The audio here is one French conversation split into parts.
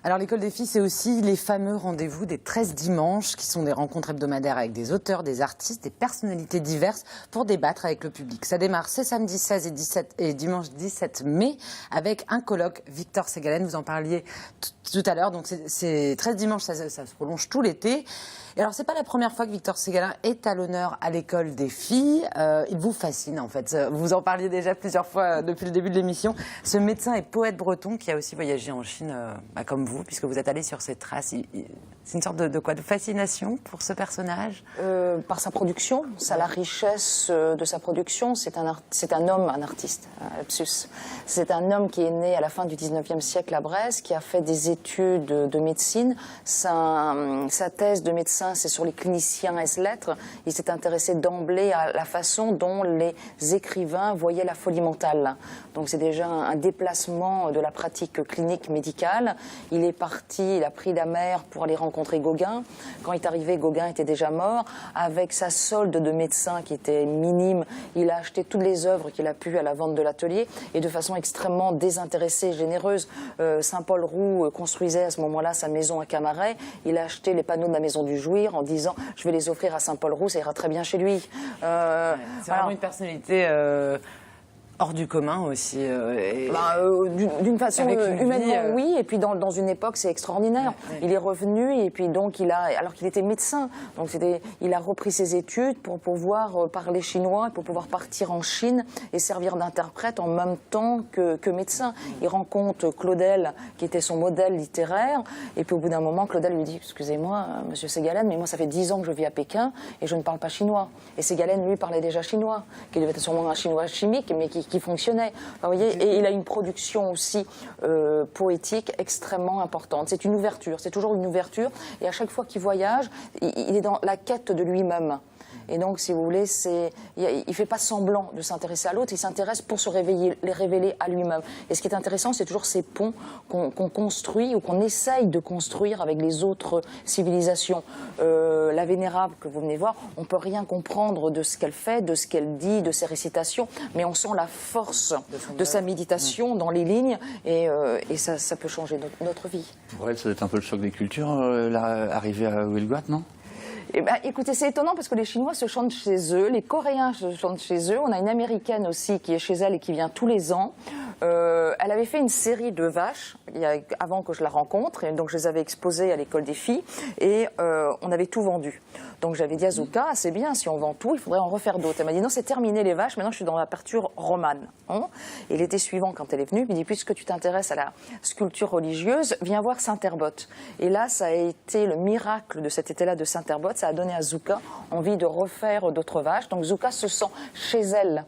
Alors l'école des filles, c'est aussi les fameux rendez-vous des 13 dimanches, qui sont des rencontres hebdomadaires avec des auteurs, des artistes, des personnalités diverses pour débattre avec le public. Ça démarre ce samedi 16 et dimanche 17 mai avec un colloque. Victor Ségalen, vous en parliez tout à l'heure. Donc c'est 13 dimanches, ça se prolonge tout l'été. Et alors, c'est pas la première fois que Victor Ségalen est à l'honneur à l'école des filles. Il vous fascine, en fait. Vous en parliez déjà plusieurs fois depuis le début de l'émission. Ce médecin et poète breton qui a aussi voyagé en Chine, comme vous, puisque vous êtes allé sur ses traces. C'est une sorte de quoi? De fascination pour ce personnage? Par sa production, la richesse de sa production. C'est un homme, un artiste, lapsus. C'est un homme qui est né à la fin du 19e siècle à Brest, qui a fait des études de médecine. Sa thèse de médecin, c'est sur les cliniciens ès-lettres. Il s'est intéressé d'emblée à la façon dont les écrivains voyaient la folie mentale. Donc c'est déjà un déplacement de la pratique clinique médicale. Il est parti, il a pris la mer pour aller rencontrer Gauguin. Quand il est arrivé, Gauguin était déjà mort. Avec sa solde de médecin qui était minime, il a acheté toutes les œuvres qu'il a pu à la vente de l'atelier et de façon extrêmement désintéressée, généreuse. Saint-Paul-Roux construisait à ce moment-là sa maison à Camaret. Il a acheté les panneaux de la maison du Jouir en disant « je vais les offrir à Saint-Paul-Roux, ça ira très bien chez lui ». C'est vraiment une personnalité hors du commun aussi. D'une façon humainement, oui, et puis dans une époque, c'est extraordinaire. Ouais. Il est revenu, et puis donc alors qu'il était médecin, donc il a repris ses études pour pouvoir parler chinois, pour pouvoir partir en Chine et servir d'interprète en même temps que médecin. Il rencontre Claudel, qui était son modèle littéraire, et puis au bout d'un moment, Claudel lui dit « Excusez-moi, monsieur Ségalen, mais moi ça fait 10 ans que je vis à Pékin et je ne parle pas chinois ». Et Ségalen, lui, parlait déjà chinois, qui devait être sûrement un chinois chimique, mais qui fonctionnait. Vous voyez, et il a une production aussi poétique extrêmement importante. C'est une ouverture, c'est toujours une ouverture. Et à chaque fois qu'il voyage, il est dans la quête de lui-même. Et donc, si vous voulez, il ne fait pas semblant de s'intéresser à l'autre, il s'intéresse pour se révéler à lui-même. Et ce qui est intéressant, c'est toujours ces ponts qu'on construit ou qu'on essaye de construire avec les autres civilisations. La Vénérable que vous venez voir, on ne peut rien comprendre de ce qu'elle fait, de ce qu'elle dit, de ses récitations, mais on sent la force de sa méditation dans les lignes, et ça peut changer notre vie. Pour elle, ça doit être un peu le choc des cultures, arriver à Huelgoat, non? Eh ben, écoutez, c'est étonnant parce que les Chinois se chantent chez eux, les Coréens se chantent chez eux. On a une Américaine aussi qui est chez elle et qui vient tous les ans. Elle avait fait une série de vaches avant que je la rencontre, et donc je les avais exposées à l'école des filles, et on avait tout vendu. Donc j'avais dit à Zucca, c'est bien, si on vend tout, il faudrait en refaire d'autres. Elle m'a dit non, c'est terminé les vaches, maintenant je suis dans la peinture romane. Et l'été suivant, quand elle est venue, elle me dit, puisque tu t'intéresses à la sculpture religieuse, viens voir Saint-Herbot. Et là, ça a été le miracle de cet été-là de Saint-Herbot, ça a donné à Zucca envie de refaire d'autres vaches. Donc Zucca se sent chez elle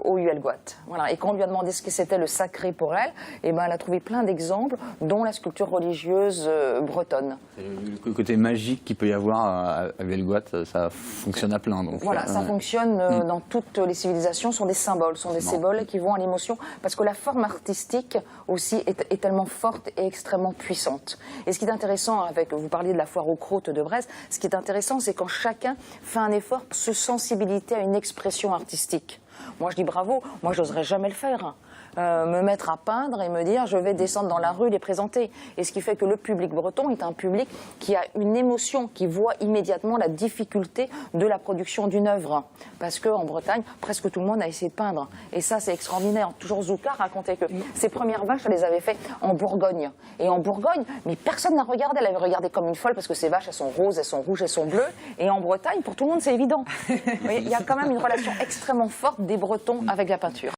au Huelgoat. Voilà. Et quand on lui a demandé ce que c'était le sacré pour elle, eh ben, elle a trouvé plein d'exemples, dont la sculpture religieuse bretonne. Le côté magique qu'il peut y avoir à Huelgoat, ça fonctionne à plein. Donc, voilà, ça fonctionne dans toutes les civilisations, sont des symboles, symboles qui vont à l'émotion, parce que la forme artistique aussi est tellement forte et extrêmement puissante. Et ce qui est intéressant, vous parliez de la foire aux croûtes de Brest, ce qui est intéressant, c'est quand chacun fait un effort pour se sensibiliser à une expression artistique. Moi, je dis bravo. Moi, j'oserais jamais le faire. Me mettre à peindre et me dire je vais descendre dans la rue les présenter. Et ce qui fait que le public breton est un public qui a une émotion, qui voit immédiatement la difficulté de la production d'une œuvre. Parce qu'en Bretagne, presque tout le monde a essayé de peindre. Et ça, c'est extraordinaire. Toujours Zucca racontait que ses premières vaches, elle les avait fait en Bourgogne. Et en Bourgogne, mais personne n'a regardé. Elle avait regardé comme une folle parce que ces vaches, elles sont roses, elles sont rouges, elles sont bleues. Et en Bretagne, pour tout le monde, c'est évident. Il y a quand même une relation extrêmement forte des Bretons avec la peinture.